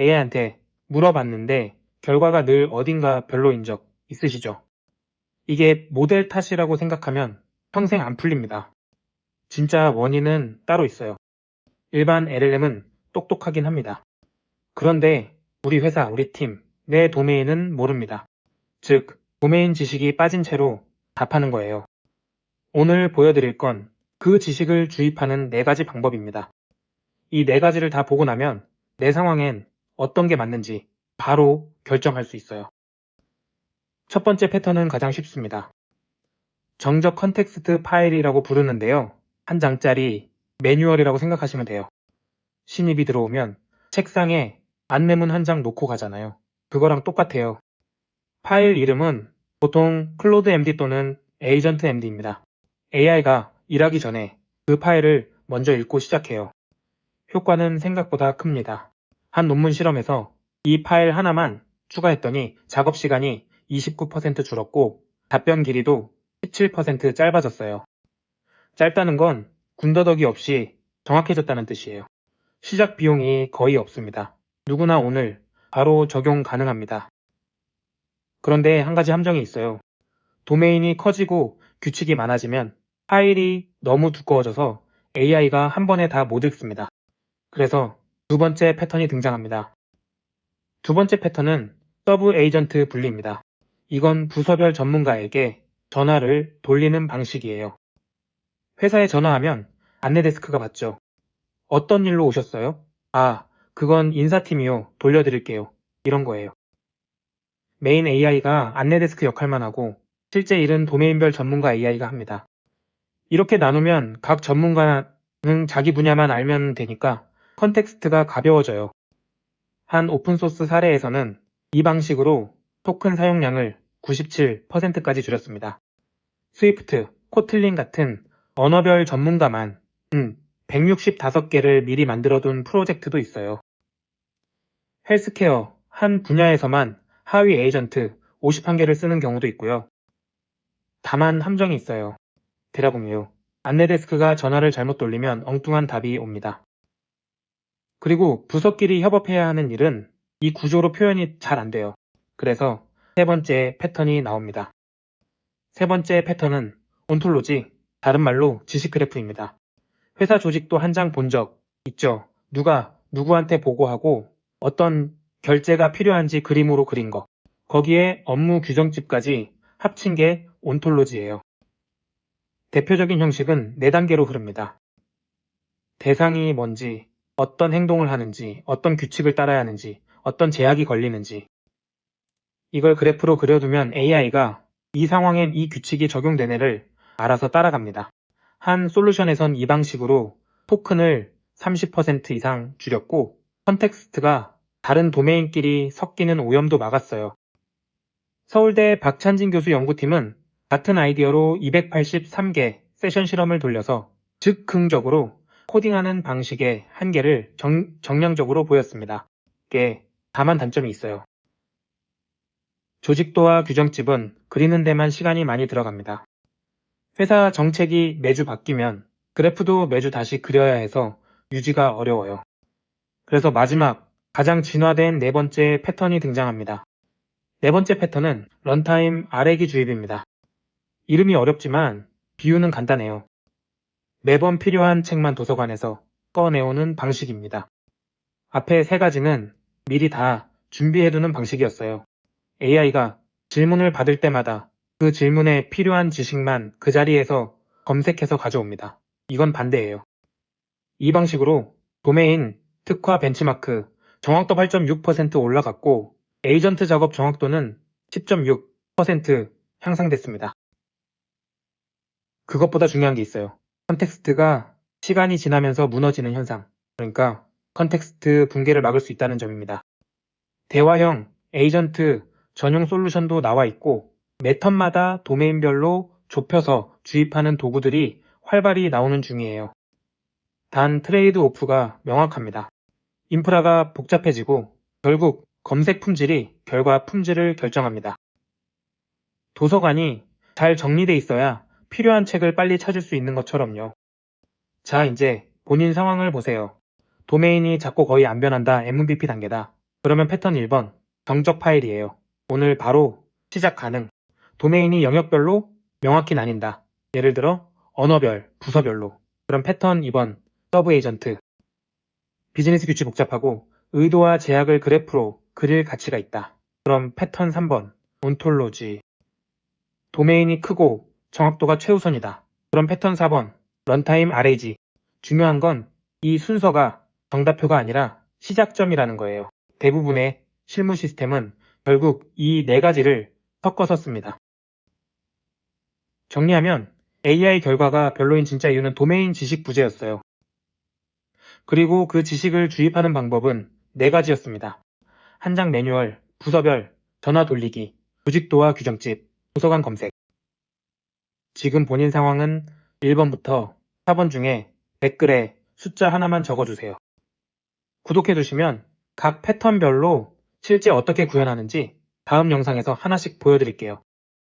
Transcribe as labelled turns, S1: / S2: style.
S1: AI한테 물어봤는데 결과가 늘 어딘가 별로인 적 있으시죠? 이게 모델 탓이라고 생각하면 평생 안 풀립니다. 진짜 원인은 따로 있어요. 일반 LLM은 똑똑하긴 합니다. 그런데 우리 회사, 우리 팀, 내 도메인은 모릅니다. 즉, 도메인 지식이 빠진 채로 답하는 거예요. 오늘 보여드릴 건 그 지식을 주입하는 4가지 방법입니다. 이 4가지를 다 보고 나면 내 상황엔 어떤 게 맞는지 바로 결정할 수 있어요. 첫 번째 패턴은 가장 쉽습니다. 정적 컨텍스트 파일이라고 부르는데요. 한 장짜리 매뉴얼이라고 생각하시면 돼요. 신입이 들어오면 책상에 안내문 한 장 놓고 가잖아요. 그거랑 똑같아요. 파일 이름은 보통 클로드 MD 또는 에이전트 MD입니다. AI가 일하기 전에 그 파일을 먼저 읽고 시작해요. 효과는 생각보다 큽니다. 한 논문 실험에서 이 파일 하나만 추가했더니 작업 시간이 29% 줄었고 답변 길이도 17% 짧아졌어요. 짧다는 건 군더더기 없이 정확해졌다는 뜻이에요. 시작 비용이 거의 없습니다. 누구나 오늘 바로 적용 가능합니다. 그런데 한 가지 함정이 있어요. 도메인이 커지고 규칙이 많아지면 파일이 너무 두꺼워져서 AI가 한 번에 다 못 읽습니다. 그래서 두 번째 패턴이 등장합니다. 두 번째 패턴은 서브 에이전트 분리입니다. 이건 부서별 전문가에게 전화를 돌리는 방식이에요. 회사에 전화하면 안내 데스크가 받죠. 어떤 일로 오셨어요? 아, 그건 인사팀이요. 돌려드릴게요. 이런 거예요. 메인 AI가 안내 데스크 역할만 하고 실제 일은 도메인별 전문가 AI가 합니다. 이렇게 나누면 각 전문가는 자기 분야만 알면 되니까 컨텍스트가 가벼워져요. 한 오픈소스 사례에서는 이 방식으로 토큰 사용량을 97%까지 줄였습니다. 스위프트, 코틀린 같은 언어별 전문가만 165개를 미리 만들어둔 프로젝트도 있어요. 헬스케어 한 분야에서만 하위 에이전트 51개를 쓰는 경우도 있고요. 다만 함정이 있어요. 대라봉이요. 안내 데스크가 전화를 잘못 돌리면 엉뚱한 답이 옵니다. 그리고 부서끼리 협업해야 하는 일은 이 구조로 표현이 잘 안 돼요. 그래서 세 번째 패턴이 나옵니다. 세 번째 패턴은 온톨로지, 다른 말로 지식 그래프입니다. 회사 조직도 한 장 본 적 있죠? 누가 누구한테 보고하고 어떤 결제가 필요한지 그림으로 그린 거. 거기에 업무 규정집까지 합친 게 온톨로지예요. 대표적인 형식은 4단계로 흐릅니다. 대상이 뭔지, 어떤 행동을 하는지, 어떤 규칙을 따라야 하는지, 어떤 제약이 걸리는지. 이걸 그래프로 그려두면 AI가 이 상황엔 이 규칙이 적용되네를 알아서 따라갑니다. 한 솔루션에선 이 방식으로 토큰을 30% 이상 줄였고 컨텍스트가 다른 도메인끼리 섞이는 오염도 막았어요. 서울대 박찬진 교수 연구팀은 같은 아이디어로 283개 세션 실험을 돌려서 즉흥적으로 코딩하는 방식의 한계를 정량적으로 보였습니다. 이게 다만 단점이 있어요. 조직도와 규정집은 그리는 데만 시간이 많이 들어갑니다. 회사 정책이 매주 바뀌면 그래프도 매주 다시 그려야 해서 유지가 어려워요. 그래서 마지막 가장 진화된 4번째 패턴이 등장합니다. 4번째 패턴은 런타임 아래기 주입입니다. 이름이 어렵지만 비유는 간단해요. 매번 필요한 책만 도서관에서 꺼내오는 방식입니다. 앞에 3가지는 미리 다 준비해두는 방식이었어요. AI가 질문을 받을 때마다 그 질문에 필요한 지식만 그 자리에서 검색해서 가져옵니다. 이건 반대예요. 이 방식으로 도메인, 특화 벤치마크, 정확도 8.6% 올라갔고 에이전트 작업 정확도는 10.6% 향상됐습니다. 그것보다 중요한 게 있어요. 컨텍스트가 시간이 지나면서 무너지는 현상, 그러니까 컨텍스트 붕괴를 막을 수 있다는 점입니다. 대화형 에이전트 전용 솔루션도 나와 있고 매턴마다 도메인별로 좁혀서 주입하는 도구들이 활발히 나오는 중이에요. 단 트레이드 오프가 명확합니다. 인프라가 복잡해지고 결국 검색 품질이 결과 품질을 결정합니다. 도서관이 잘 정리돼 있어야 필요한 책을 빨리 찾을 수 있는 것처럼요. 자, 이제 본인 상황을 보세요. 도메인이 작고 거의 안 변한다 MVP 단계다. 그러면 패턴 1번, 정적 파일이에요. 오늘 바로 시작 가능. 도메인이 영역별로 명확히 나뉜다. 예를 들어 언어별, 부서별로. 그럼 패턴 2번, 서브 에이전트. 비즈니스 규칙 복잡하고 의도와 제약을 그래프로 그릴 가치가 있다. 그럼 패턴 3번, 온톨로지. 도메인이 크고 정확도가 최우선이다. 그럼 패턴 4번, 런타임 RAG. 중요한 건 이 순서가 정답표가 아니라 시작점이라는 거예요. 대부분의 실무 시스템은 결국 이 네 가지를 섞어서 씁니다. 정리하면 AI 결과가 별로인 진짜 이유는 도메인 지식 부재였어요. 그리고 그 지식을 주입하는 방법은 네 가지였습니다. 한 장 매뉴얼, 부서별, 전화 돌리기, 조직도와 규정집, 도서관 검색. 지금 본인 상황은 1번부터 4번 중에 댓글에 숫자 하나만 적어주세요. 구독해두시면 각 패턴별로 실제 어떻게 구현하는지 다음 영상에서 하나씩 보여드릴게요.